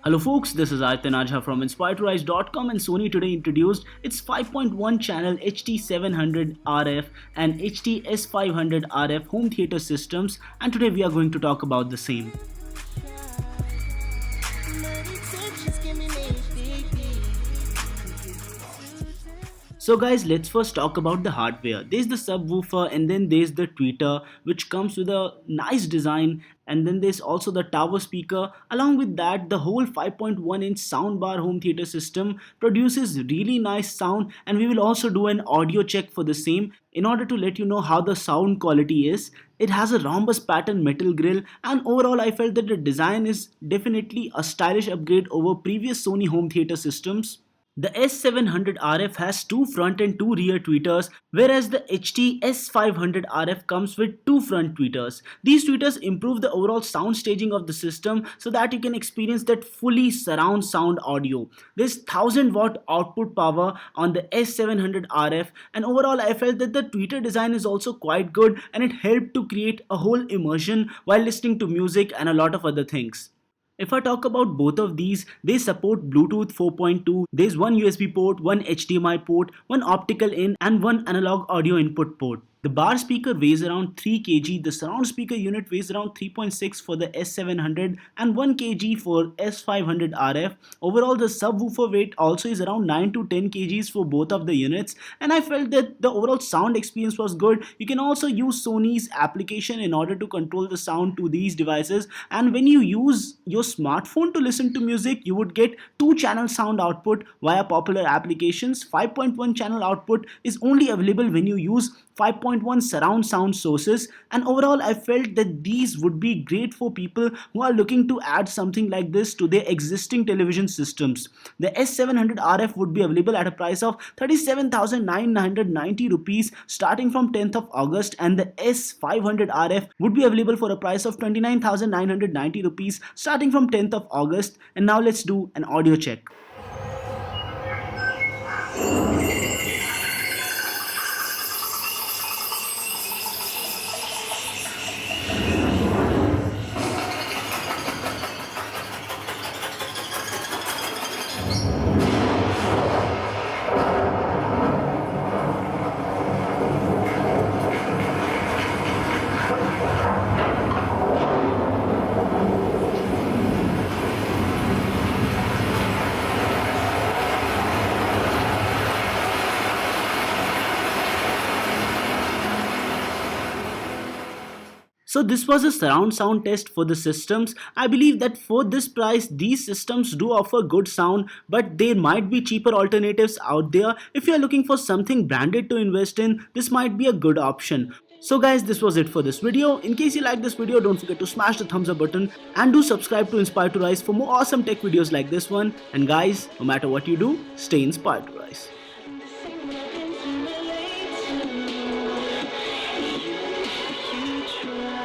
Hello folks, this is Artan Ajha from inspiredtorise.com and Sony today introduced its 5.1 channel HT-700RF and HT-S500RF home theater systems, and today we are going to talk about the same. So guys, let's first talk about the hardware. There's the subwoofer and then there's the tweeter which comes with a nice design, and then there's also the tower speaker. Along with that, the whole 5.1 inch soundbar home theater system produces really nice sound, and we will also do an audio check for the same in order to let you know how the sound quality is. It has a rhombus pattern metal grille, and overall I felt that the design is definitely a stylish upgrade over previous Sony home theater systems. The S700RF has two front and two rear tweeters, whereas the HT-S500RF comes with two front tweeters. These tweeters improve the overall sound staging of the system so that you can experience that fully surround sound audio. There's 1000-watt output power on the S700RF, and overall I felt that the tweeter design is also quite good, and it helped to create a whole immersion while listening to music and a lot of other things. If I talk about both of these, they support Bluetooth 4.2, there's one USB port, one HDMI port, one optical in and one analog audio input port. The bar speaker weighs around 3 kg, the surround speaker unit weighs around 3.6 for the S700 and 1 kg for S500RF. Overall, the subwoofer weight also is around 9 to 10 kgs for both of the units, and I felt that the overall sound experience was good. You can also use Sony's application in order to control the sound to these devices, and when you use your smartphone to listen to music, you would get 2-channel sound output via popular applications. 5.1 channel output is only available when you use 5.1 surround sound sources, and overall I felt that these would be great for people who are looking to add something like this to their existing television systems. The S700RF would be available at a price of 37,990 rupees starting from 10th of August, and the S500RF would be available for a price of 29,990 rupees starting from 10th of August. And now let's do an audio check. So this was a surround sound test for the systems. I believe that for this price, these systems do offer good sound, but there might be cheaper alternatives out there. If you are looking for something branded to invest in, this might be a good option. So guys, this was it for this video. In case you like this video, don't forget to smash the thumbs up button and do subscribe to Inspired to Rise for more awesome tech videos like this one. And guys, no matter what you do, stay inspired to rise. Try